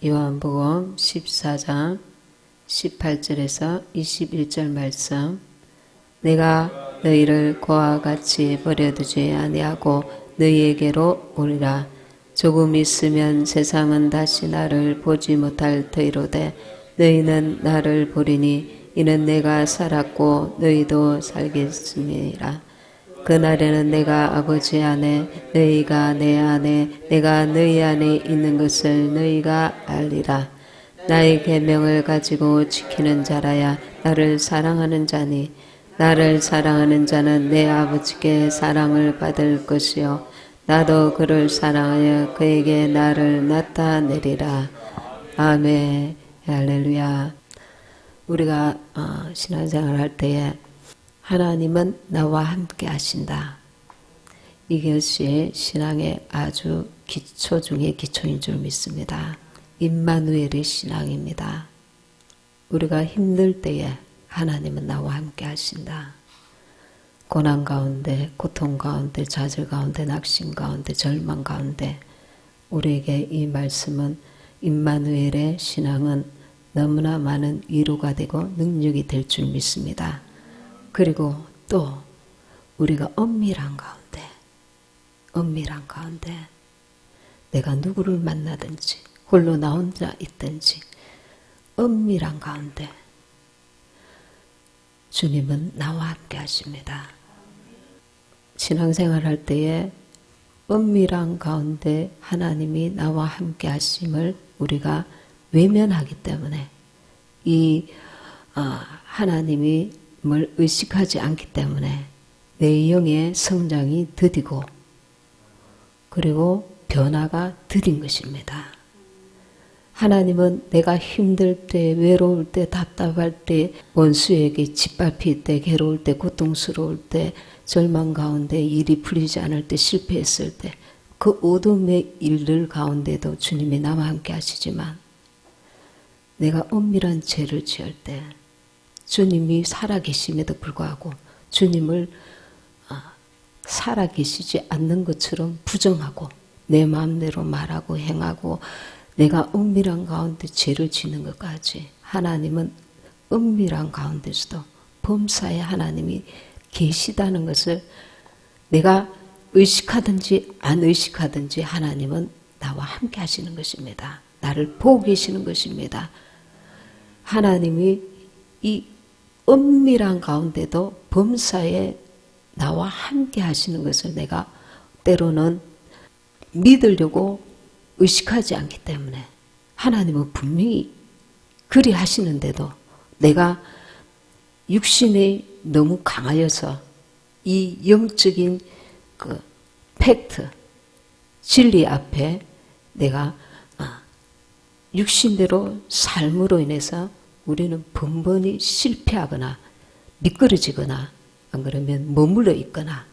요한복음 14장 18절에서 21절 말씀. 내가 너희를 고와 같이 버려두지 아니하고 너희에게로 오리라. 조금 있으면 세상은 다시 나를 보지 못할 터이로되 너희는 나를 보리니 이는 내가 살았고 너희도 살겠음이라. 그날에는 내가 아버지 안에 너희가 내 안에 내가 너희 안에 있는 것을 너희가 알리라. 나의 계명을 가지고 지키는 자라야 나를 사랑하는 자니 나를 사랑하는 자는 내 아버지께 사랑을 받을 것이요 나도 그를 사랑하여 그에게 나를 나타내리라. 아멘. 할렐루야. 우리가 신앙생활 할 때에 하나님은 나와 함께 하신다. 이것이 신앙의 아주 기초 중에 기초인 줄 믿습니다. 임마누엘의 신앙입니다. 우리가 힘들 때에 하나님은 나와 함께 하신다. 고난 가운데, 고통 가운데, 좌절 가운데, 낙심 가운데, 절망 가운데 우리에게 이 말씀은 임마누엘의 신앙은 너무나 많은 위로가 되고 능력이 될 줄 믿습니다. 그리고 또 우리가 엄밀한 가운데 내가 누구를 만나든지 홀로 나 혼자 있든지 엄밀한 가운데 주님은 나와 함께 하십니다. 신앙생활 할 때에 엄밀한 가운데 하나님이 나와 함께 하심을 우리가 외면하기 때문에 이 하나님이 뭘 의식하지 않기 때문에 내 영의 성장이 더디고 그리고 변화가 더딘 것입니다. 하나님은 내가 힘들 때, 외로울 때, 답답할 때, 원수에게 짓밟힐 때, 괴로울 때, 고통스러울 때, 절망 가운데 일이 풀리지 않을 때, 실패했을 때 그 어둠의 일들 가운데도 주님이 나와 함께 하시지만 내가 엄밀한 죄를 지을 때 주님이 살아계심에도 불구하고 주님을 살아계시지 않는 것처럼 부정하고 내 마음대로 말하고 행하고 내가 은밀한 가운데 죄를 짓는 것까지 하나님은 은밀한 가운데서도 범사에 하나님이 계시다는 것을 내가 의식하든지 안 의식하든지 하나님은 나와 함께 하시는 것입니다. 나를 보고 계시는 것입니다. 하나님이 이 은밀한 가운데도 범사에 나와 함께 하시는 것을 내가 때로는 믿으려고 의식하지 않기 때문에 하나님은 분명히 그리 하시는데도 내가 육신이 너무 강하여서 이 영적인 그 팩트, 진리 앞에 내가 육신대로 삶으로 인해서 우리는 번번이 실패하거나 미끄러지거나 안 그러면 머물러 있거나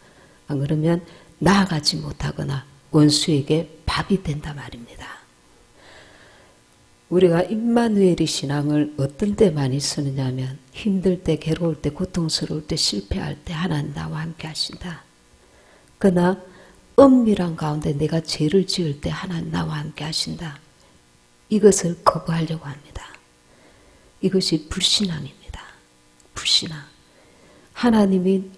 안 그러면 나아가지 못하거나 원수에게 밥이 된단 말입니다. 우리가 임마누엘의 신앙을 어떤 때 많이 쓰느냐 하면 힘들 때, 괴로울 때, 고통스러울 때, 실패할 때 하나님 나와 함께 하신다. 그러나 엄밀한 가운데 내가 죄를 지을 때 하나님 나와 함께 하신다. 이것을 거부하려고 합니다. 이것이 불신앙입니다. 불신앙. 하나님이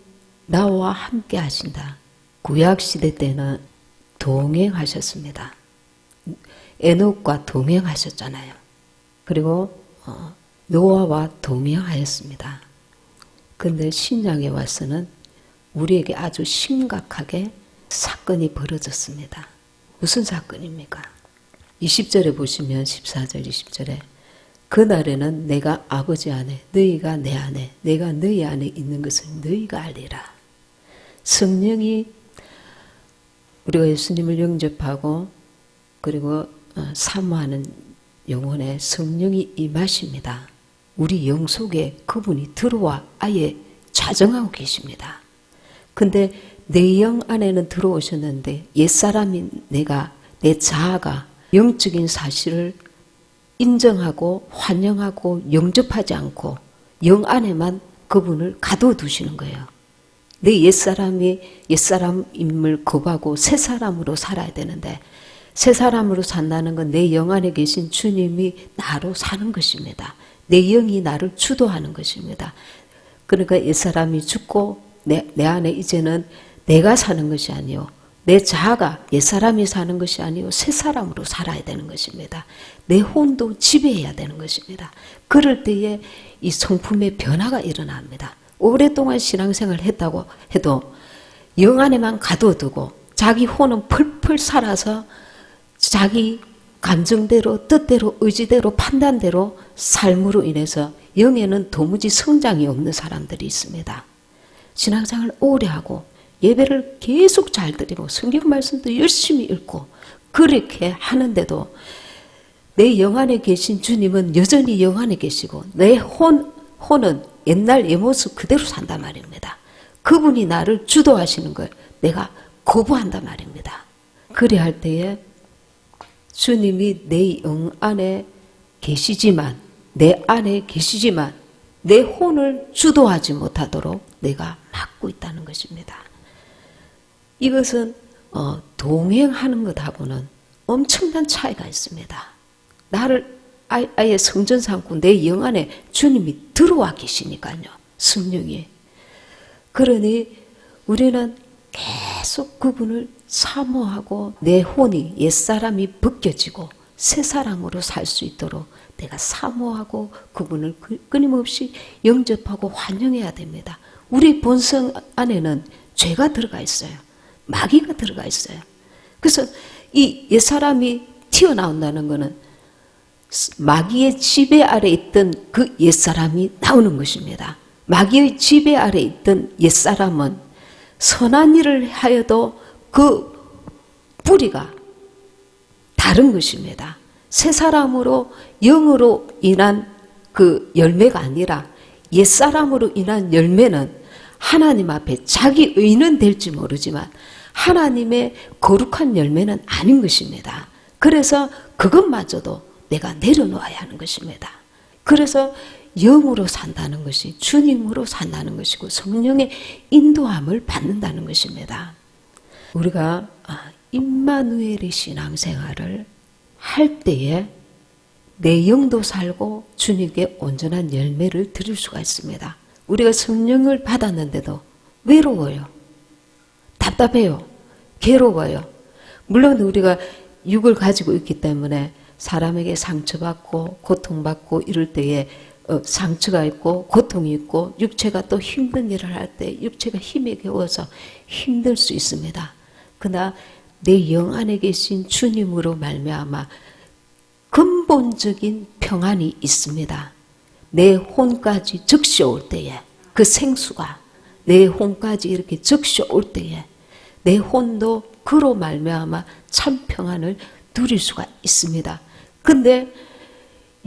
나와 함께 하신다. 구약시대 때는 동행하셨습니다. 에녹과 동행하셨잖아요. 그리고 노아와 동행하였습니다. 그런데 신약에 와서는 우리에게 아주 심각하게 사건이 벌어졌습니다. 무슨 사건입니까? 20절에 보시면 14절 20절에 그날에는 내가 아버지 안에 너희가 내 안에 내가 너희 안에 있는 것을 너희가 알리라. 성령이 우리가 예수님을 영접하고 그리고 사모하는 영혼에 성령이 임하십니다. 우리 영 속에 그분이 들어와 아예 좌정하고 계십니다. 근데 내 영 안에는 들어오셨는데 옛사람인 내가 내 자아가 영적인 사실을 인정하고 환영하고 영접하지 않고 영 안에만 그분을 가둬두시는 거예요. 내 옛사람이 옛사람임을 거부하고 새 사람으로 살아야 되는데 새 사람으로 산다는 건 내 영 안에 계신 주님이 나로 사는 것입니다. 내 영이 나를 주도하는 것입니다. 그러니까 옛사람이 죽고 내 안에 이제는 내가 사는 것이 아니요, 내 자아가 옛사람이 사는 것이 아니요 새 사람으로 살아야 되는 것입니다. 내 혼도 지배해야 되는 것입니다. 그럴 때에 이 성품의 변화가 일어납니다. 오랫동안 신앙생활을 했다고 해도 영 안에만 가둬두고 자기 혼은 펄펄 살아서 자기 감정대로, 뜻대로, 의지대로, 판단대로 삶으로 인해서 영에는 도무지 성장이 없는 사람들이 있습니다. 신앙생활을 오래 하고 예배를 계속 잘 드리고 성경 말씀도 열심히 읽고 그렇게 하는데도 내 영 안에 계신 주님은 여전히 영 안에 계시고 내 혼은 옛날 예 모습 그대로 산단 말입니다. 그분이 나를 주도하시는 걸 내가 거부한단 말입니다. 그래 할 때에 주님이 내 영 안에 계시지만, 내 안에 계시지만 내 혼을 주도하지 못하도록 내가 막고 있다는 것입니다. 이것은 동행하는 것하고는 엄청난 차이가 있습니다. 나를 아예 성전 삼고 내 영 안에 주님이 들어와 계시니까요. 성령이. 그러니 우리는 계속 그분을 사모하고 내 혼이 옛사람이 벗겨지고 새 사람으로 살 수 있도록 내가 사모하고 그분을 끊임없이 영접하고 환영해야 됩니다. 우리 본성 안에는 죄가 들어가 있어요. 마귀가 들어가 있어요. 그래서 이 옛사람이 튀어나온다는 것은 마귀의 지배 아래 있던 그 옛사람이 나오는 것입니다. 마귀의 지배 아래 있던 옛사람은 선한 일을 하여도 그 뿌리가 다른 것입니다. 새 사람으로 영으로 인한 그 열매가 아니라 옛사람으로 인한 열매는 하나님 앞에 자기 의는 될지 모르지만 하나님의 거룩한 열매는 아닌 것입니다. 그래서 그것마저도 내가 내려놓아야 하는 것입니다. 그래서 영으로 산다는 것이 주님으로 산다는 것이고 성령의 인도함을 받는다는 것입니다. 우리가 임마누엘의 신앙생활을 할 때에 내 영도 살고 주님께 온전한 열매를 드릴 수가 있습니다. 우리가 성령을 받았는데도 외로워요. 답답해요. 괴로워요. 물론 우리가 육을 가지고 있기 때문에 사람에게 상처받고 고통받고 이럴 때에 상처가 있고 고통이 있고 육체가 또 힘든 일을 할 때 육체가 힘에 겨워서 힘들 수 있습니다. 그러나 내 영 안에 계신 주님으로 말미암아 근본적인 평안이 있습니다. 내 혼까지 적셔올 때에 그 생수가 내 혼까지 이렇게 적셔올 때에 내 혼도 그로 말미암아 참 평안을 누릴 수가 있습니다. 근데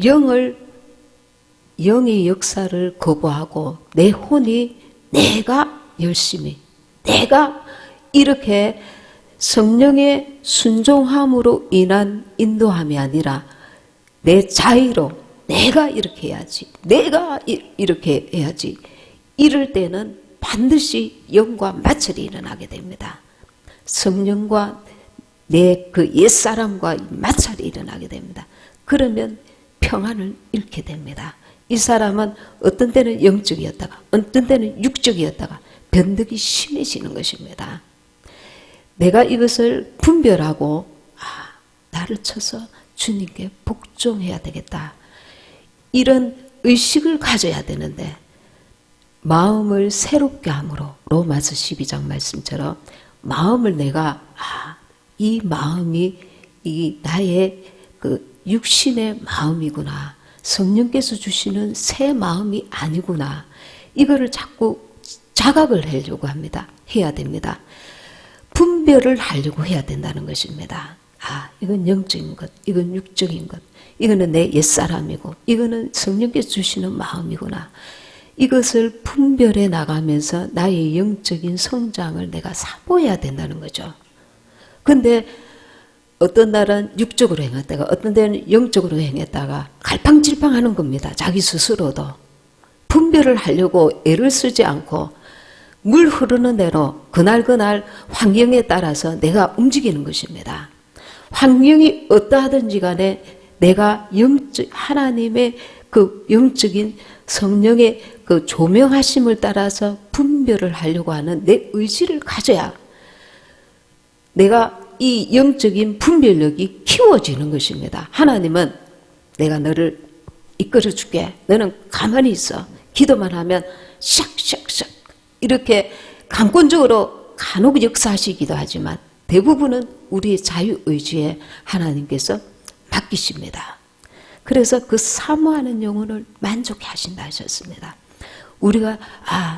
영의 역사를 거부하고 내 혼이 내가 열심히 내가 이렇게 성령의 순종함으로 인한 인도함이 아니라 내 자의로 내가 이렇게 해야지 내가 이렇게 해야지 이럴 때는 반드시 영과 마찰이 일어나게 됩니다. 성령과 내 그 옛사람과 마찰이 일어나게 됩니다. 그러면 평안을 잃게 됩니다. 이 사람은 어떤 때는 영적이었다가 어떤 때는 육적이었다가 변덕이 심해지는 것입니다. 내가 이것을 분별하고 나를 쳐서 주님께 복종해야 되겠다. 이런 의식을 가져야 되는데 마음을 새롭게 함으로 로마서 12장 말씀처럼 마음을 내가 이 마음이 이 나의 그 육신의 마음이구나. 성령께서 주시는 새 마음이 아니구나. 이거를 자꾸 자각을 하려고 합니다. 해야 됩니다. 분별을 하려고 해야 된다는 것입니다. 이건 영적인 것, 이건 육적인 것, 이거는 내 옛사람이고 이거는 성령께서 주시는 마음이구나. 이것을 분별해 나가면서 나의 영적인 성장을 내가 사모해야 된다는 거죠. 근데 어떤 날은 육적으로 행했다가 어떤 때는 영적으로 행했다가 갈팡질팡하는 겁니다. 자기 스스로도. 분별을 하려고 애를 쓰지 않고 물 흐르는 대로 그날 환경에 따라서 내가 움직이는 것입니다. 환경이 어떠하든지 간에 내가 하나님의 그 영적인 성령의 그 조명하심을 따라서 분별을 하려고 하는 내 의지를 가져야 내가 이 영적인 분별력이 키워지는 것입니다. 하나님은 내가 너를 이끌어 줄게. 너는 가만히 있어. 기도만 하면 샥샥샥 이렇게 강권적으로 간혹 역사하시기도 하지만 대부분은 우리의 자유의지에 하나님께서 맡기십니다. 그래서 그 사모하는 영혼을 만족해 하신다 하셨습니다. 우리가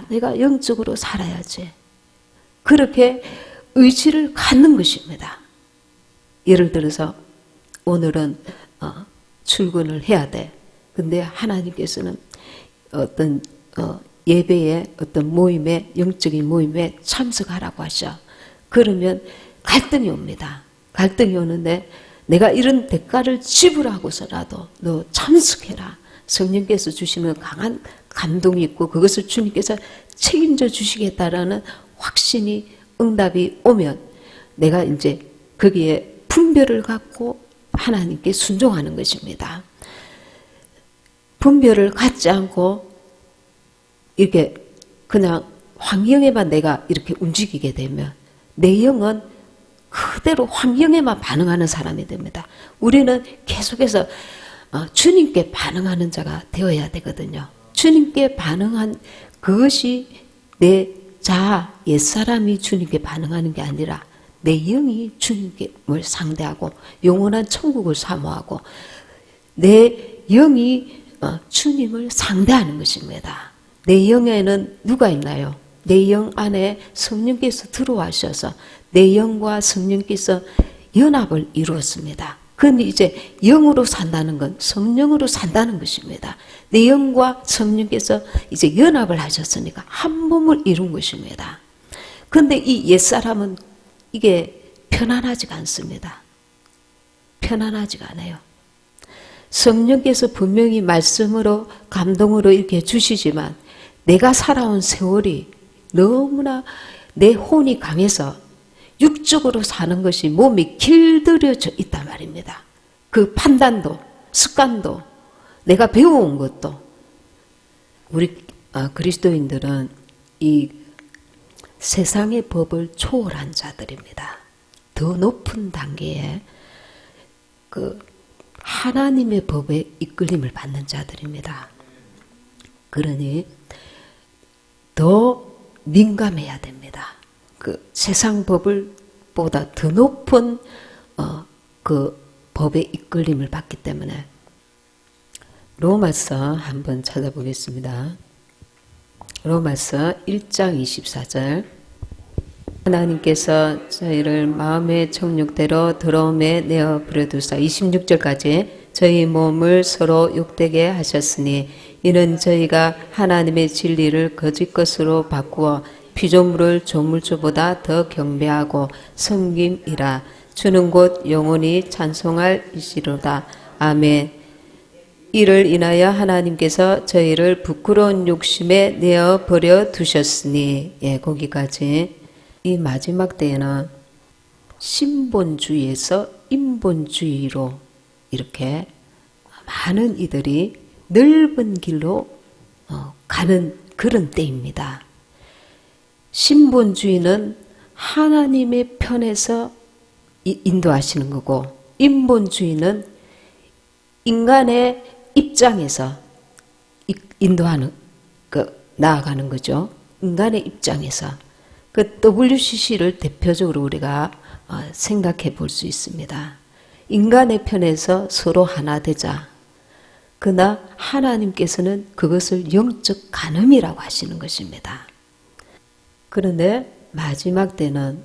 내가 영적으로 살아야지. 그렇게 의지를 갖는 것입니다. 예를 들어서 오늘은 출근을 해야 돼. 근데 하나님께서는 어떤 예배에 어떤 모임에 영적인 모임에 참석하라고 하셔. 그러면 갈등이 옵니다. 갈등이 오는데 내가 이런 대가를 지불하고서라도 너 참석해라. 성령께서 주시는 강한 감동이 있고 그것을 주님께서 책임져 주시겠다라는 확신이 응답이 오면 내가 이제 거기에 분별을 갖고 하나님께 순종하는 것입니다. 분별을 갖지 않고 이렇게 그냥 환경에만 내가 이렇게 움직이게 되면 내 영은 그대로 환경에만 반응하는 사람이 됩니다. 우리는 계속해서 주님께 반응하는 자가 되어야 되거든요. 주님께 반응한 그것이 내 자아, 옛사람이 주님께 반응하는 게 아니라 내 영이 주님을 상대하고 영원한 천국을 사모하고 내 영이 주님을 상대하는 것입니다. 내 영에는 누가 있나요? 내 영 안에 성령께서 들어와셔서 내 영과 성령께서 연합을 이루었습니다. 그런데 이제 영으로 산다는 건 성령으로 산다는 것입니다. 내 영과 성령께서 이제 연합을 하셨으니까 한 몸을 이룬 것입니다. 그런데 이 옛사람은 이게 편안하지가 않습니다. 편안하지가 않아요. 성령께서 분명히 말씀으로 감동으로 이렇게 주시지만 내가 살아온 세월이 너무나 내 혼이 강해서 육적으로 사는 것이 몸이 길들여져 있단 말입니다. 그 판단도 습관도 내가 배워온 것도 우리 그리스도인들은 이 세상의 법을 초월한 자들입니다. 더 높은 단계에 그 하나님의 법에 이끌림을 받는 자들입니다. 그러니 더 민감해야 됩니다. 그 세상 법을 보다 더 높은 그 법의 이끌림을 받기 때문에 로마서 한번 찾아보겠습니다. 로마서 1장 24절 하나님께서 저희를 마음의 정욕대로 더러움에 내어 버려두사 26절까지 저희 몸을 서로 욕되게 하셨으니 이는 저희가 하나님의 진리를 거짓 것으로 바꾸어 피조물을 조물주보다 더 경배하고 섬김이라. 주는 곧 영원히 찬송할 이시로다. 아멘. 이를 인하여 하나님께서 저희를 부끄러운 욕심에 내어 버려 두셨으니. 거기까지. 이 마지막 때에는 신본주의에서 인본주의로 이렇게 많은 이들이 넓은 길로 가는 그런 때입니다. 신본주의는 하나님의 편에서 인도하시는 거고 인본주의는 인간의 입장에서 인도하는 나아가는 거죠. 인간의 입장에서 그 WCC를 대표적으로 우리가 생각해 볼 수 있습니다. 인간의 편에서 서로 하나 되자. 그러나 하나님께서는 그것을 영적 간음이라고 하시는 것입니다. 그런데 마지막 때는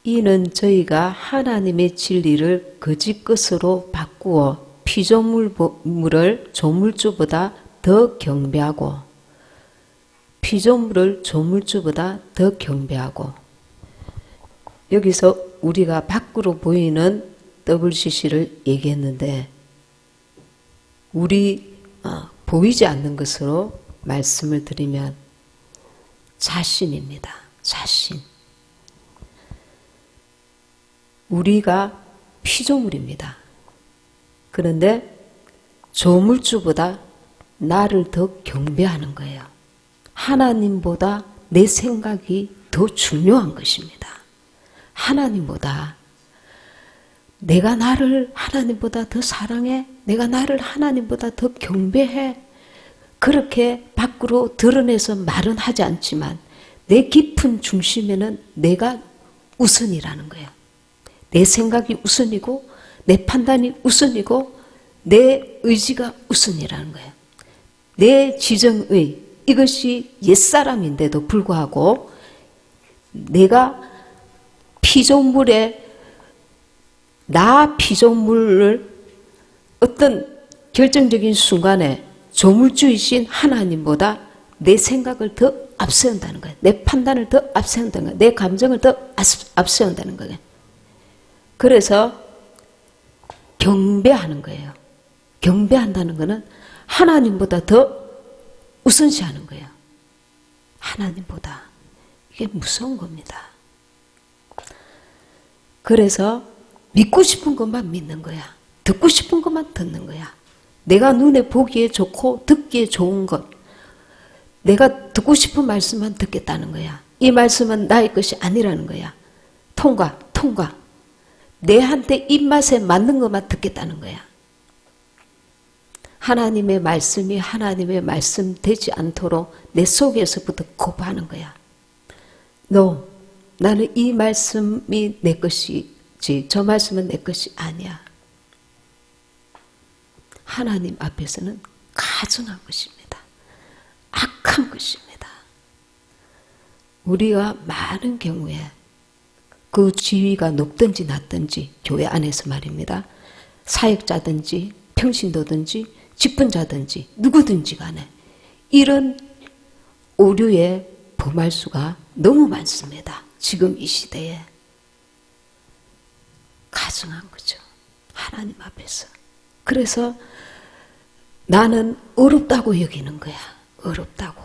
이는 저희가 하나님의 진리를 거짓 것으로 바꾸어 피조물을 조물주보다 더 경배하고 피조물을 조물주보다 더 경배하고 여기서 우리가 밖으로 보이는 WCC를 얘기했는데 우리 보이지 않는 것으로 말씀을 드리면 자신입니다. 자신. 우리가 피조물입니다. 그런데 조물주보다 나를 더 경배하는 거예요. 하나님보다 내 생각이 더 중요한 것입니다. 하나님보다 내가 나를 하나님보다 더 사랑해? 내가 나를 하나님보다 더 경배해? 그렇게 밖으로 드러내서 말은 하지 않지만 내 깊은 중심에는 내가 우선이라는 거예요. 내 생각이 우선이고 내 판단이 우선이고 내 의지가 우선이라는 거예요. 내 지정의 이것이 옛사람인데도 불구하고 내가 피조물의 나 피조물을 어떤 결정적인 순간에 조물주이신 하나님보다 내 생각을 더 앞세운다는 거예요. 내 판단을 더 앞세운다는 거예요. 내 감정을 더 앞세운다는 거예요. 그래서 경배하는 거예요. 경배한다는 것은 하나님보다 더 우선시하는 거예요. 하나님보다. 이게 무서운 겁니다. 그래서 믿고 싶은 것만 믿는 거야. 듣고 싶은 것만 듣는 거야. 내가 눈에 보기에 좋고 듣기에 좋은 것. 내가 듣고 싶은 말씀만 듣겠다는 거야. 이 말씀은 나의 것이 아니라는 거야. 통과. 내한테 입맛에 맞는 것만 듣겠다는 거야. 하나님의 말씀이 하나님의 말씀 되지 않도록 내 속에서부터 거부하는 거야. 나는 이 말씀이 내 것이지 저 말씀은 내 것이 아니야. 하나님 앞에서는 가증한 것입니다. 악한 것입니다. 우리가 많은 경우에 그 지위가 높든지 낮든지 교회 안에서 말입니다. 사역자든지 평신도든지 직분자든지 누구든지 간에 이런 오류에 범할 수가 너무 많습니다. 지금 이 시대에. 가증한 거죠. 하나님 앞에서. 그래서 나는 어렵다고 여기는 거야. 어렵다고.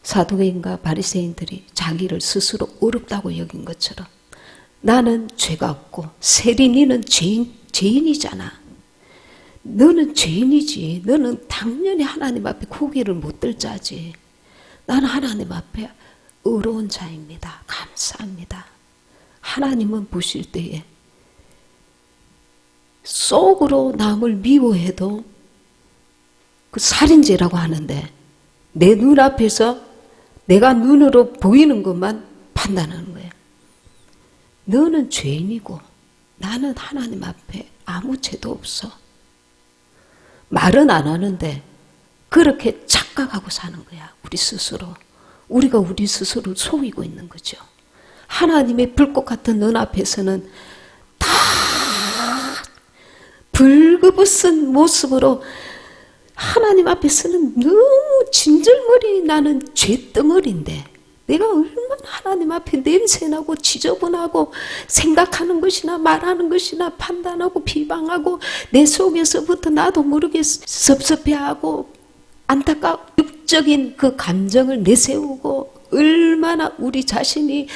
사두개인과 바리새인들이 자기를 스스로 어렵다고 여긴 것처럼 나는 죄가 없고 세린이는 죄인이잖아. 너는 죄인이지. 너는 당연히 하나님 앞에 고개를 못 들 자지. 나는 하나님 앞에 의로운 자입니다. 감사합니다. 하나님은 보실 때에 속으로 남을 미워해도 그 살인죄라고 하는데 내 눈앞에서 내가 눈으로 보이는 것만 판단하는 거예요. 너는 죄인이고 나는 하나님 앞에 아무 죄도 없어. 말은 안 하는데 그렇게 착각하고 사는 거야. 우리 스스로. 우리가 우리 스스로를 속이고 있는 거죠. 하나님의 불꽃 같은 눈 앞에서는 다 불그벗은 모습으로 하나님 앞에서는 너무 진절머리 나는 죄덩어리인데 내가 얼마나 하나님 앞에 냄새나고 지저분하고 생각하는 것이나 말하는 것이나 판단하고 비방하고 내 속에서부터 나도 모르게 섭섭해하고 안타까운 육적인 그 감정을 내세우고 얼마나 우리 자신이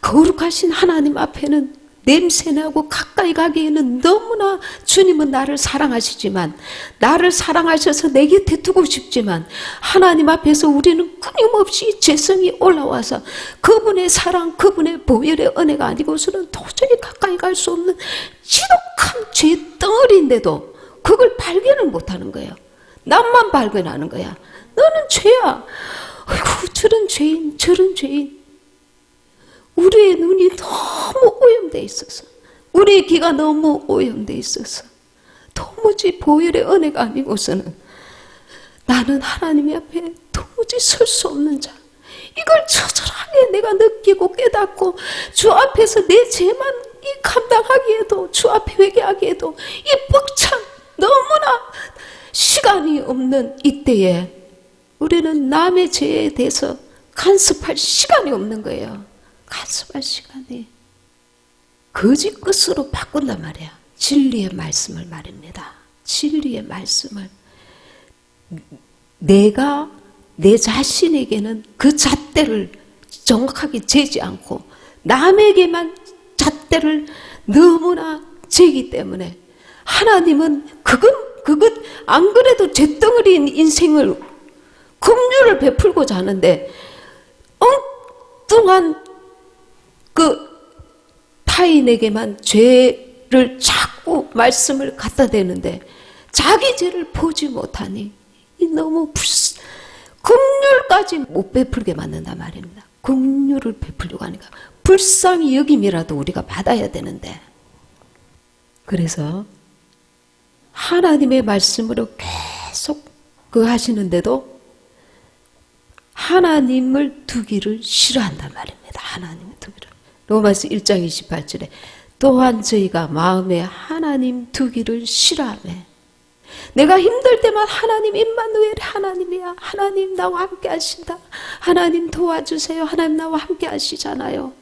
거룩하신 하나님 앞에는 냄새나고 가까이 가기에는 너무나 주님은 나를 사랑하시지만 나를 사랑하셔서 내 곁에 두고 싶지만 하나님 앞에서 우리는 끊임없이 죄성이 올라와서 그분의 사랑 그분의 보혈의 은혜가 아니고서는 도저히 가까이 갈 수 없는 지독한 죄덩어리인데도 그걸 발견을 못하는 거예요. 남만 발견하는 거야. 너는 죄야. 아이고 저런 죄인 저런 죄인. 우리의 눈이 너무 오염되어 있어서 우리의 귀가 너무 오염되어 있어서 도무지 보혈의 은혜가 아니고서는 나는 하나님 앞에 도무지 설 수 없는 자. 이걸 처절하게 내가 느끼고 깨닫고 주 앞에서 내 죄만 이 감당하기에도 주 앞에 회개하기에도 이 벅찬 너무나 시간이 없는 이때에 우리는 남의 죄에 대해서 간섭할 시간이 없는 거예요. 간섭할 시간이 거짓 끝으로 바꾼단 말이야. 진리의 말씀을 말입니다. 진리의 말씀을 내가 내 자신에게는 그 잣대를 정확하게 재지 않고 남에게만 잣대를 너무나 재기 때문에 하나님은 그것 안 그래도 잿덩어리인 인생을 긍휼을 베풀고자 하는데 엉뚱한 그 타인에게만 죄를 자꾸 말씀을 갖다 대는데 자기 죄를 보지 못하니 너무 긍휼까지 못 베풀게 만든단 말입니다. 긍휼을 베풀려고 하니까 불쌍히 여김이라도 우리가 받아야 되는데, 그래서 하나님의 말씀으로 계속 하시는데도 하나님을 두기를 싫어한단 말입니다. 하나님을 두기를. 로마서 1장 28절에 또한 저희가 마음에 하나님 두기를 싫어하며, 내가 힘들 때만 하나님 임마누엘 하나님이야, 하나님 나와 함께 하신다, 하나님 도와주세요, 하나님 나와 함께 하시잖아요.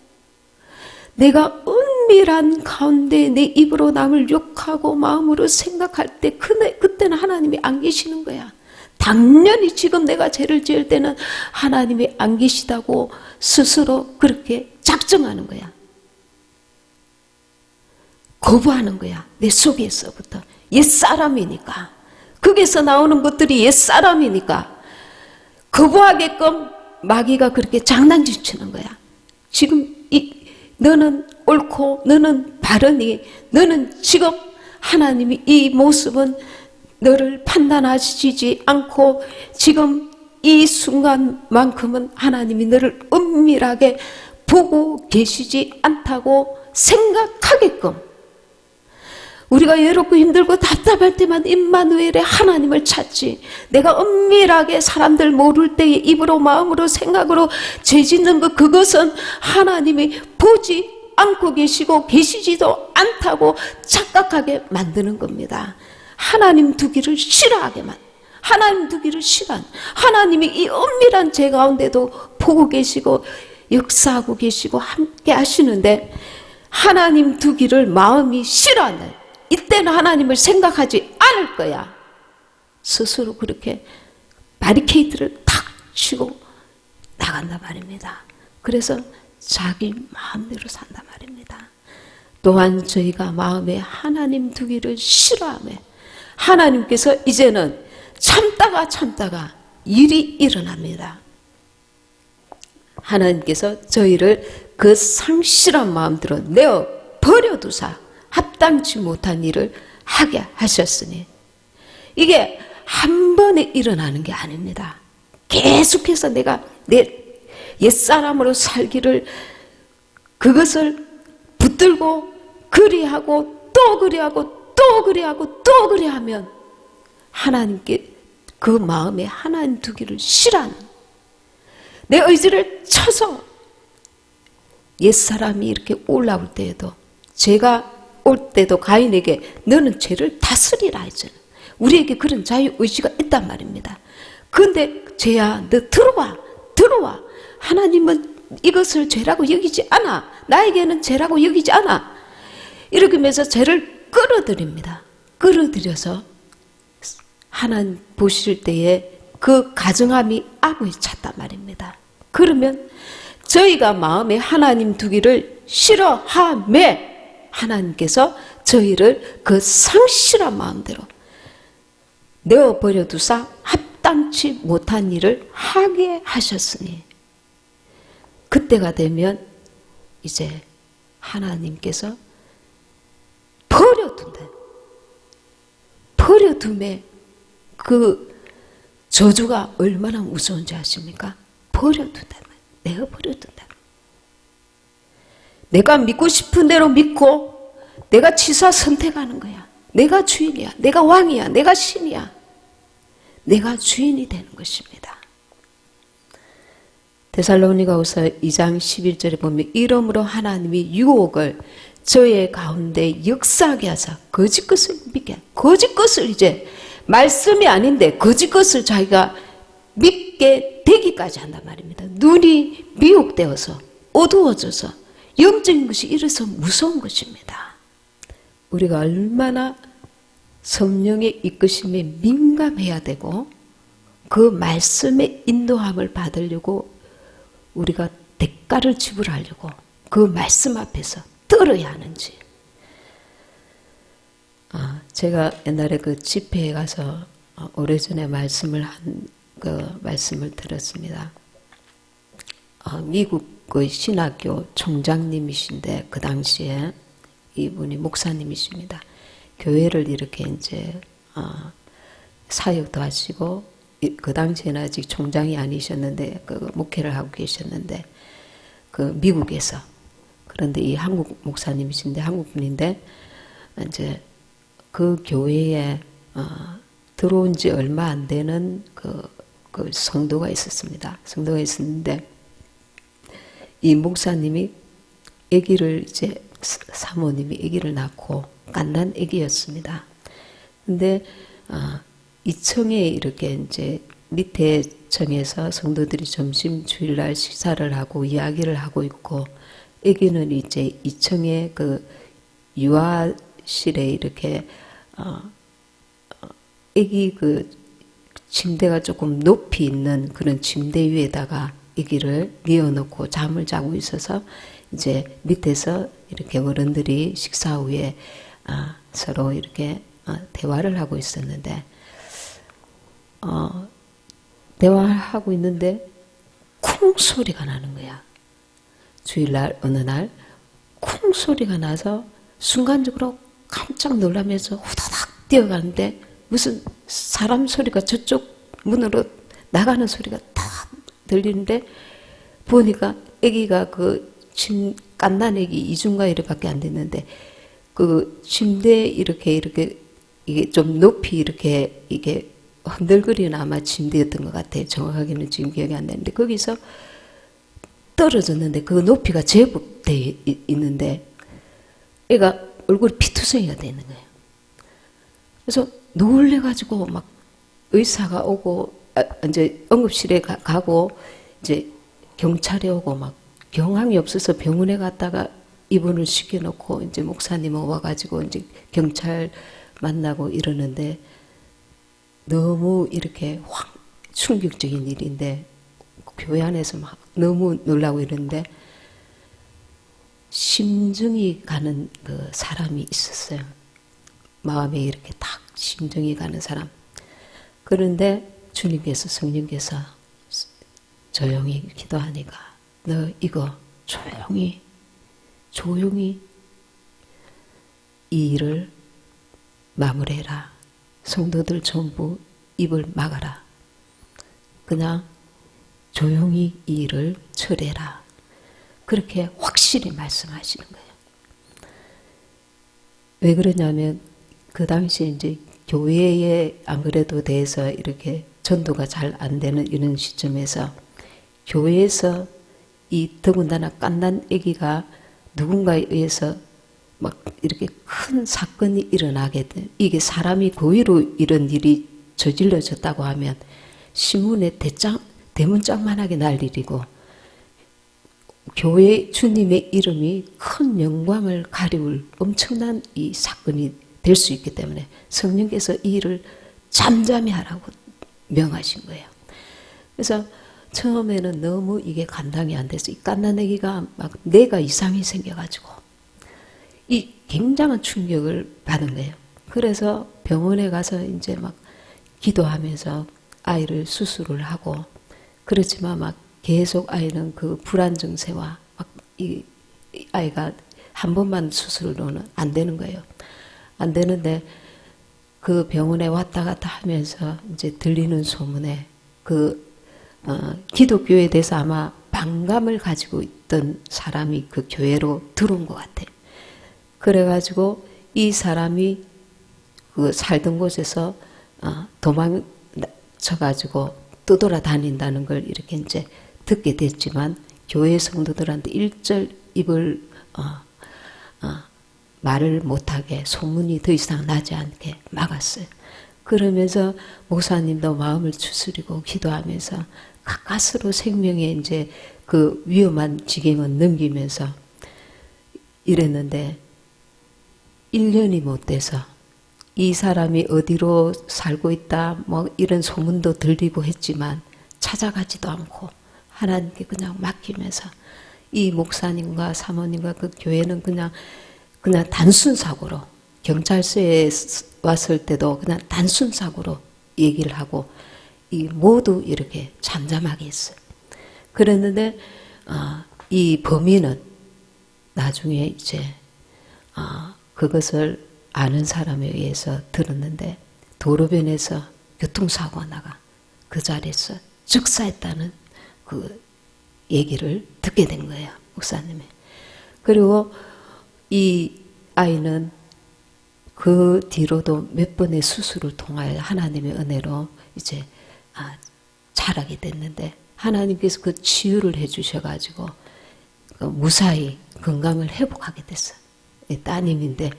내가 은밀한 가운데 내 입으로 남을 욕하고 마음으로 생각할 때 그때는 하나님이 안 계시는 거야. 당연히 지금 내가 죄를 지을 때는 하나님이 안 계시다고 스스로 그렇게 작정하는 거야. 거부하는 거야. 내 속에서부터. 옛사람이니까. 거기서 나오는 것들이 옛사람이니까 거부하게끔 마귀가 그렇게 장난치는 거야. 지금 너는 옳고 너는 바르니, 너는 지금 하나님이 이 모습은 너를 판단하시지 않고 지금 이 순간만큼은 하나님이 너를 은밀하게 보고 계시지 않다고 생각하게끔, 우리가 외롭고 힘들고 답답할 때만 임마누엘의 하나님을 찾지, 내가 은밀하게 사람들 모를 때에 입으로 마음으로 생각으로 죄 짓는 것, 그것은 하나님이 보지 않고 계시고 계시지도 않다고 착각하게 만드는 겁니다. 하나님 두기를 싫어하게만, 하나님 두기를 싫어한, 하나님이 이 은밀한 죄 가운데도 보고 계시고 역사하고 계시고 함께 하시는데 하나님 두기를 마음이 싫어한다. 이때는 하나님을 생각하지 않을 거야. 스스로 그렇게 바리케이트를 탁 치고 나간단 말입니다. 그래서 자기 마음대로 산단 말입니다. 또한 저희가 마음에 하나님 두기를 싫어하며, 하나님께서 이제는 참다가 일이 일어납니다. 하나님께서 저희를 그 상실한 마음대로 내어 버려두사 합당치 못한 일을 하게 하셨으니, 이게 한 번에 일어나는 게 아닙니다. 계속해서 내가 내 옛사람으로 살기를, 그것을 붙들고 그리하고 또 그리하고 또 그리하고 또 그리하면 하나님께 그 마음에 하나님 두기를 싫어하는, 내 의지를 쳐서 옛사람이 이렇게 올라올 때에도, 죄가 올 때도 가인에게 너는 죄를 다스리라 했잖아요. 우리에게 그런 자유의지가 있단 말입니다. 그런데 죄야 너 들어와. 하나님은 이것을 죄라고 여기지 않아. 나에게는 죄라고 여기지 않아. 이렇게 하면서 죄를 끌어들입니다. 끌어들여서 하나님 보실 때에 그 가증함이 악에 찼단 말입니다. 그러면 저희가 마음에 하나님 두기를 싫어하며 하나님께서 저희를 그 상실한 마음대로 내어버려 두사 합당치 못한 일을 하게 하셨으니, 그때가 되면 이제 하나님께서 버려둔다. 버려둠에 그 저주가 얼마나 무서운지 아십니까? 버려둔다. 내어버려둔다. 내가 믿고 싶은 대로 믿고 내가 치사 선택하는 거야. 내가 주인이야. 내가 왕이야. 내가 신이야. 내가 주인이 되는 것입니다. 데살로니가후서 2장 11절에 보면 이러므로 하나님이 유혹을 저의 가운데 역사하게 하사 거짓 것을 믿게, 거짓 것을 이제 말씀이 아닌데 거짓 것을 자기가 믿게 되기까지 한단 말입니다. 눈이 미혹되어서 어두워져서 영적인 것이 이래서 무서운 것입니다. 우리가 얼마나 성령의 이끄심에 민감해야 되고 그 말씀의 인도함을 받으려고 우리가 대가를 지불하려고 그 말씀 앞에서 떨어야 하는지. 제가 옛날에 그 집회에 가서 오래전에 말씀을 들었습니다. 미국의 신학교 총장님이신데 그 당시에 이분이 목사님이십니다. 교회를 이렇게 이제 사역도 하시고 그 당시에는 아직 총장이 아니셨는데 그 목회를 하고 계셨는데 그 미국에서 그런데 이 한국 목사님이신데 한국 분인데 이제 그 교회에 들어온 지 얼마 안 되는 그 성도가 있었습니다. 성도가 있었는데 이 목사님이 아기를 이제 사모님이 아기를 낳고 갓난 아기였습니다. 근데 이 층에 이렇게 이제 밑에 층에서 성도들이 점심 주일날 식사를 하고 이야기를 하고 있고 아기는 이제 2층에 그 유아실에 이렇게 아기 그 침대가 조금 높이 있는 그런 침대 위에다가 아기를 뉘어놓고 잠을 자고 있어서 이제 밑에서 이렇게 어른들이 식사 후에 서로 이렇게 대화를 하고 있었는데 대화하고 있는데 쿵 소리가 나는 거야. 주일날 어느 날 쿵 소리가 나서 순간적으로 깜짝 놀라면서 후다닥 뛰어가는데 무슨 사람 소리가 저쪽 문으로 나가는 소리가 딱 들리는데 보니까 아기가 갓난 아기 2중가이르밖에 안 됐는데 그 침대에 이렇게 이게 좀 높이 이렇게 이게 흔들거리는 아마 침대였던 것 같아요. 정확하게는 지금 기억이 안 나는데 거기서 떨어졌는데 그 높이가 제법 돼 있는데 애가 얼굴이 피투성이가 돼 있는 거예요. 그래서 놀래가지고 막 의사가 오고 이제 응급실에 가고 이제 경찰이 오고 막 경황이 없어서 병원에 갔다가 입원을 시켜놓고 이제 목사님 와가지고 이제 경찰 만나고 이러는데 너무 이렇게 확 충격적인 일인데 교회 안에서 막 너무 놀라고 이러는데 심증이 가는 그 사람이 있었어요. 마음에 이렇게 딱 심증이 가는 사람. 그런데 주님께서 성령께서 조용히 기도하니까 너 이거 조용히 이 일을 마무리해라. 성도들 전부 입을 막아라. 그냥 조용히 이 일을 처리해라. 그렇게 확실히 말씀하시는 거예요. 왜 그러냐면 그 당시에 이제 교회에 안 그래도 대해서 이렇게 전도가 잘 안 되는 이런 시점에서 교회에서 이 더군다나 갓난 아기가 누군가에 의해서 막 이렇게 큰 사건이 일어나게 돼. 이게 사람이 고의로 이런 일이 저질러졌다고 하면 신문에 대문짝만하게 날 일이고 교회 주님의 이름이 큰 영광을 가리울 엄청난 이 사건이 될 수 있기 때문에 성령께서 이 일을 잠잠히 하라고 명하신 거예요. 그래서 처음에는 너무 이게 감당이 안 돼서 이 갓난 아기가 막 뇌가 이상이 생겨가지고 이 굉장한 충격을 받은 거예요. 그래서 병원에 가서 이제 막 기도하면서 아이를 수술을 하고 그렇지만 막 계속 아이는 그 불안 증세와 막 이 아이가 한 번만 수술로는 안 되는 거예요. 안 되는데 그 병원에 왔다 갔다 하면서 이제 들리는 소문에 기독교에 대해서 아마 반감을 가지고 있던 사람이 그 교회로 들어온 것 같아요. 그래가지고 이 사람이 그 살던 곳에서 도망쳐가지고 떠돌아다닌다는 걸 이렇게 이제 듣게 됐지만 교회 성도들한테 일절 입을 말을 못하게 소문이 더 이상 나지 않게 막았어요. 그러면서 목사님도 마음을 추스리고 기도하면서 가까스로 생명의 이제 그 위험한 지경을 넘기면서 이랬는데 1년이 못 돼서 이 사람이 어디로 살고 있다 뭐 이런 소문도 들리고 했지만 찾아가지도 않고 하나님께 그냥 맡기면서 이 목사님과 사모님과 그 교회는 그냥 단순 사고로, 경찰서에 왔을 때도 그냥 단순 사고로 얘기를 하고 모두 이렇게 잠잠하게 했어요. 그랬는데 이 범인은 나중에 이제 그것을 아는 사람에 의해서 들었는데 도로변에서 교통사고가 나가 그 자리에서 즉사했다는 그 얘기를 듣게 된 거예요. 목사님이. 그리고 이 아이는 그 뒤로도 몇 번의 수술을 통하여 하나님의 은혜로 이제 자라게 됐는데 하나님께서 그 치유를 해주셔가지고 무사히 건강을 회복하게 됐어요. 따님인데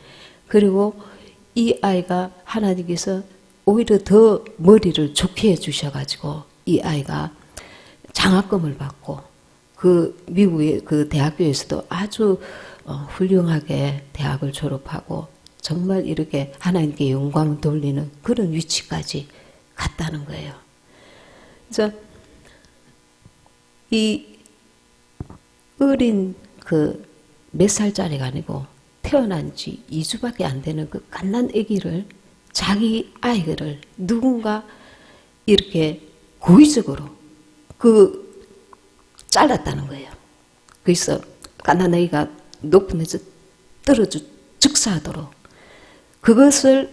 그리고 이 아이가 하나님께서 오히려 더 머리를 좋게 해주셔가지고 이 아이가 장학금을 받고 그 미국의 그 대학교에서도 아주 훌륭하게 대학을 졸업하고 정말 이렇게 하나님께 영광 돌리는 그런 위치까지 갔다는 거예요. 그래서 이 어린 그 몇 살짜리가 아니고 태어난 지 2주밖에 안 되는 그 갓난 아기를 자기 아이를 누군가 이렇게 고의적으로 잘랐다는 거예요. 그래서 갓난 아기가 높은 데서 떨어져 즉사하도록 그것을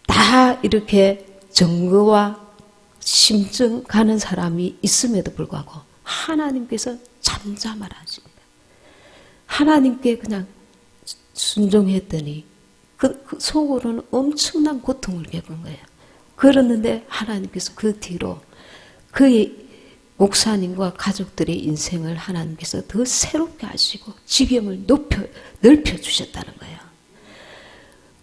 다 이렇게 증거와 심증 가는 사람이 있음에도 불구하고 하나님께서 잠잠하십니다. 하나님께 그냥 순종했더니 그 속으로는 엄청난 고통을 겪은 거예요. 그러는데 하나님께서 그 뒤로 그의 목사님과 가족들의 인생을 하나님께서 더 새롭게 하시고 지경을 넓혀 주셨다는 거예요.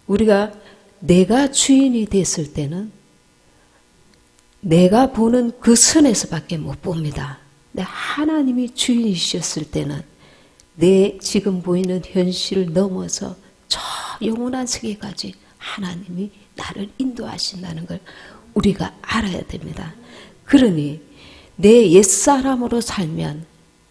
우리가 내가 주인이 됐을 때는 내가 보는 그 선에서밖에 못 봅니다. 근데 하나님이 주인이셨을 때는 내 지금 보이는 현실을 넘어서 저 영원한 세계까지 하나님이 나를 인도하신다는 걸 우리가 알아야 됩니다. 그러니 내 옛사람으로 살면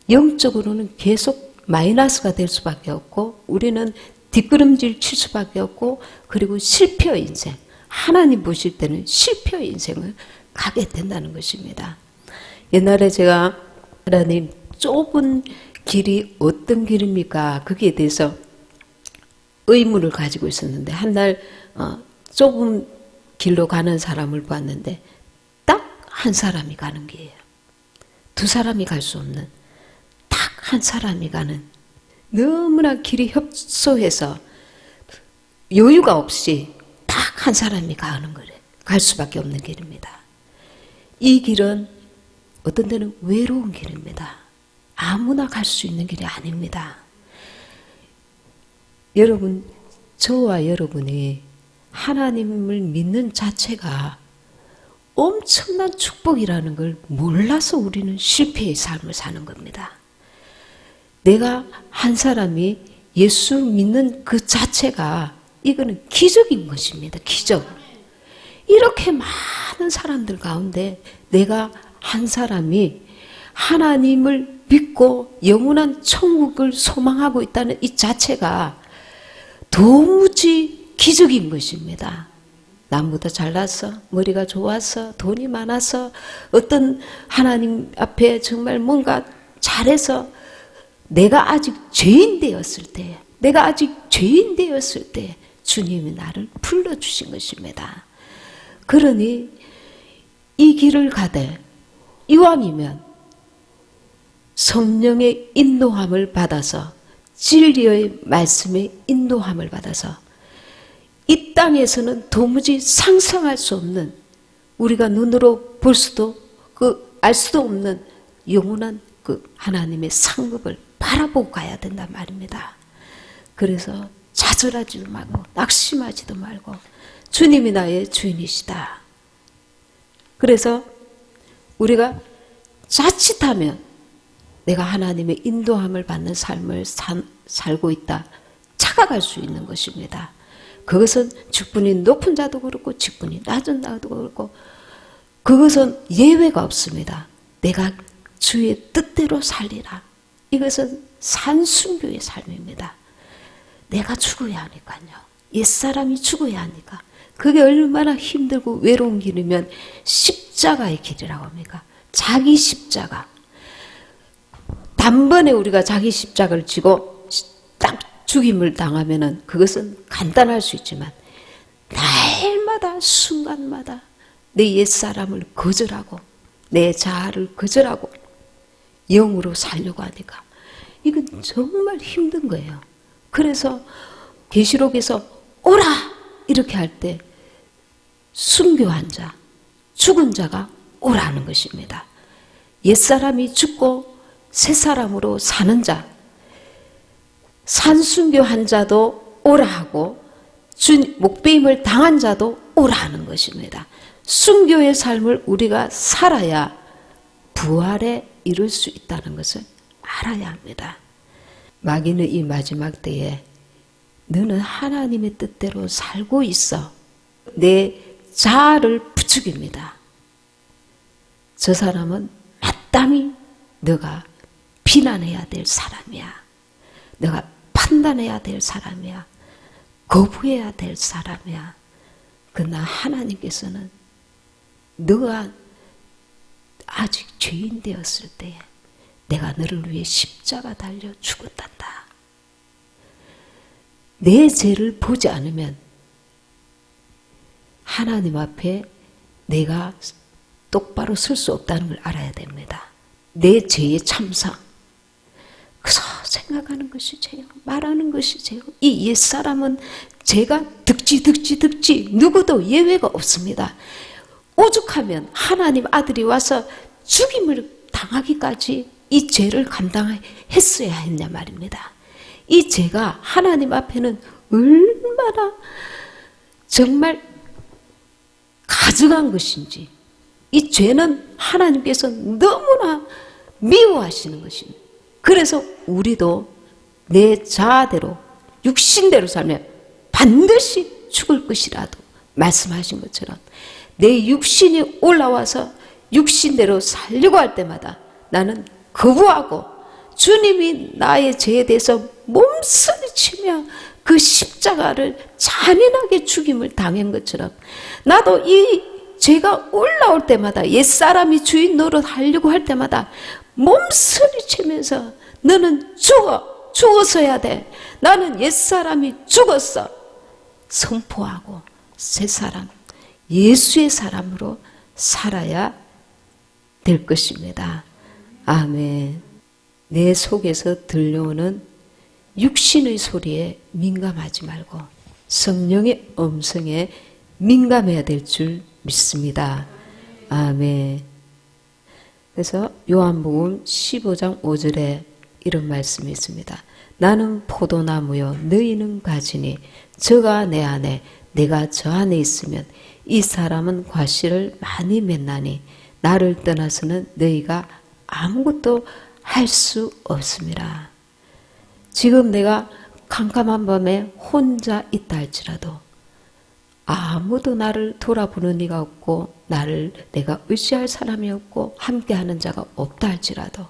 영적으로는 계속 마이너스가 될 수밖에 없고 우리는 뒷걸음질 칠 수밖에 없고 그리고 실패의 인생, 하나님 보실 때는 실패의 인생을 가게 된다는 것입니다. 옛날에 제가 하나님 좁은 길이 어떤 길입니까? 거기에 대해서 의문을 가지고 있었는데 한 날 좁은 길로 가는 사람을 봤는데 딱 한 사람이 가는 길이에요. 두 사람이 갈 수 없는 딱 한 사람이 가는 너무나 길이 협소해서 여유가 없이 딱 한 사람이 가는 거래. 갈 수밖에 없는 길입니다. 이 길은 어떤 때는 외로운 길입니다. 아무나 갈 수 있는 길이 아닙니다. 여러분, 저와 여러분이 하나님을 믿는 자체가 엄청난 축복이라는 걸 몰라서 우리는 실패의 삶을 사는 겁니다. 내가 한 사람이 예수 믿는 그 자체가 이거는 기적인 것입니다. 기적. 이렇게 많은 사람들 가운데 내가 한 사람이 하나님을 믿고 영원한 천국을 소망하고 있다는 이 자체가 도무지 기적인 것입니다. 남보다 잘나서 머리가 좋아서 돈이 많아서 어떤 하나님 앞에 정말 뭔가 잘해서 내가 아직 죄인 되었을 때 주님이 나를 불러주신 것입니다. 그러니 이 길을 가되 이왕이면 성령의 인도함을 받아서 진리의 말씀의 인도함을 받아서 이 땅에서는 도무지 상상할 수 없는 우리가 눈으로 볼 수도 알 수도 없는 영원한 그 하나님의 상급을 바라보고 가야 된단 말입니다. 그래서 좌절하지도 말고 낙심하지도 말고 주님이 나의 주인이시다. 그래서 우리가 자칫하면 내가 하나님의 인도함을 받는 삶을 살고 있다 착각할 수 있는 것입니다. 그것은 직분이 높은 자도 그렇고 직분이 낮은 자도 그렇고 그것은 예외가 없습니다. 내가 주의 뜻대로 살리라. 이것은 산순교의 삶입니다. 내가 죽어야 하니까요. 옛사람이 죽어야 하니까. 그게 얼마나 힘들고 외로운 길이면 십자가의 길이라고 합니까? 자기 십자가. 단번에 우리가 자기 십자가를 지고 딱 죽임을 당하면은 그것은 간단할 수 있지만 날마다 순간마다 내 옛사람을 거절하고 내 자아를 거절하고 영으로 살려고 하니까 이건 정말 힘든 거예요. 그래서 계시록에서 오라 이렇게 할 때 순교한 자, 죽은 자가 오라는 것입니다. 옛사람이 죽고 새사람으로 사는 자, 산순교한 자도 오라 하고 목배임을 당한 자도 오라 하는 것입니다. 순교의 삶을 우리가 살아야 부활에 이룰 수 있다는 것을 알아야 합니다. 마귀는 이 마지막 때에 너는 하나님의 뜻대로 살고 있어. 내 자아를 부추깁니다. 저 사람은 마땅히 너가 비난해야 될 사람이야. 너가 판단해야 될 사람이야. 거부해야 될 사람이야. 그러나 하나님께서는 너가 아직 죄인 되었을 때에 내가 너를 위해 십자가 달려 죽었단다. 내 죄를 보지 않으면 하나님 앞에 내가 똑바로 설 수 없다는 걸 알아야 됩니다. 내 죄의 참상. 그래서 생각하는 것이 죄요. 말하는 것이 죄요. 이 옛사람은 죄가 득지 누구도 예외가 없습니다. 오죽하면 하나님 아들이 와서 죽임을 당하기까지 이 죄를 감당했어야 했냐 말입니다. 이 죄가 하나님 앞에는 얼마나 정말 가증한 것인지, 이 죄는 하나님께서 너무나 미워하시는 것입니다. 그래서 우리도 내 자아대로 육신대로 살면 반드시 죽을 것이라도 말씀하신 것처럼 내 육신이 올라와서 육신대로 살려고 할 때마다 나는 거부하고 주님이 나의 죄에 대해서 몸서리치며 그 십자가를 잔인하게 죽임을 당한 것처럼 나도 이 죄가 올라올 때마다 옛사람이 주인 노릇하려고 할 때마다 몸서리치면서 너는 죽었어야 돼. 나는 옛사람이 죽었어. 선포하고 새사람, 예수의 사람으로 살아야 될 것입니다. 아멘. 내 속에서 들려오는 육신의 소리에 민감하지 말고 성령의 음성에 민감해야 될 줄 믿습니다. 아멘. 그래서 요한복음 15장 5절에 이런 말씀이 있습니다. 나는 포도나무요 너희는 가지니 저가 내 안에 내가 저 안에 있으면 이 사람은 과실을 많이 맺나니 나를 떠나서는 너희가 아무것도 할 수 없습니다. 지금 내가 캄캄한 밤에 혼자 있다 할지라도 아무도 나를 돌아보는 이가 없고 나를 내가 의지할 사람이 없고 함께하는 자가 없다 할지라도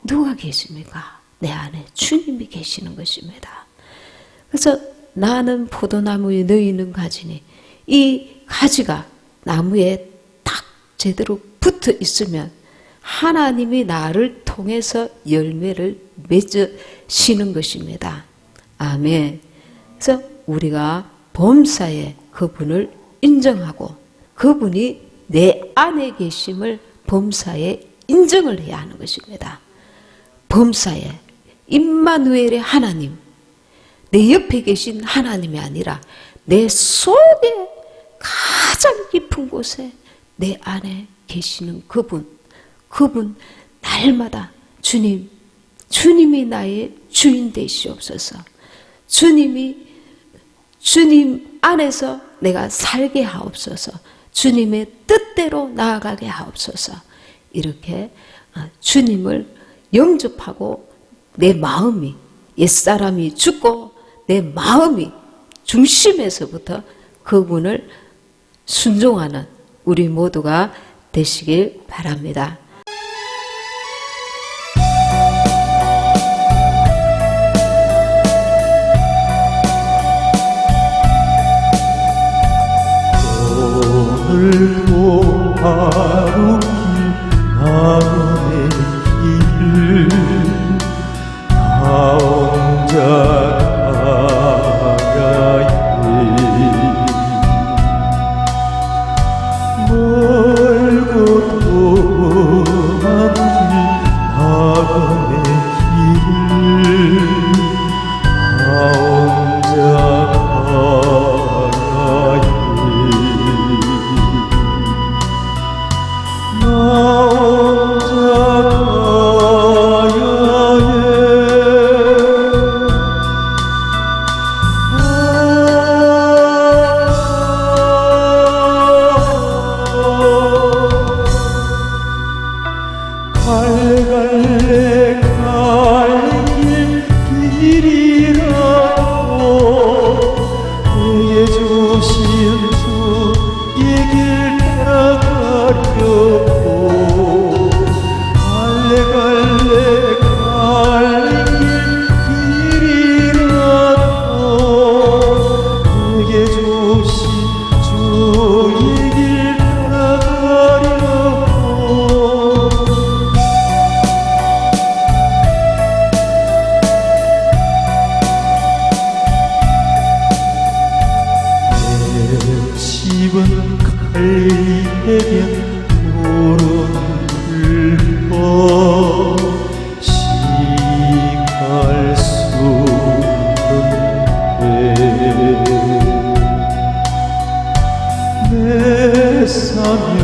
누가 계십니까? 내 안에 주님이 계시는 것입니다. 그래서 나는 포도나무에 너희는 가지니 이 가지가 나무에 딱 제대로 붙어 있으면 하나님이 나를 통해서 열매를 맺으시는 것입니다. 아멘. 그래서 우리가 범사에 그분을 인정하고 그분이 내 안에 계심을 범사에 인정을 해야 하는 것입니다. 범사에 임마누엘의 하나님, 내 옆에 계신 하나님이 아니라 내 속에 가장 깊은 곳에 내 안에 계시는 그분 날마다 주님이 나의 주인 되시옵소서. 주님 안에서 내가 살게 하옵소서. 주님의 뜻대로 나아가게 하옵소서. 이렇게 주님을 영접하고 내 마음이 옛사람이 죽고 내 마음이 중심에서부터 그분을 순종하는 우리 모두가 되시길 바랍니다. 멀고 하루 길 나의 길을 나 혼자 가야 해. 멀고 험한 길 나의 길을 나 혼자 가야 해. 나 혼자 가야 해. 갈래 갈래 길이라고 내게 주신 주의 길 따라가려고 갈래 갈래 길이라고 내게 주신 주의 길 따라가려고 집은 갈리 해변 푸른 불법 시갈 수 없는데 내 사명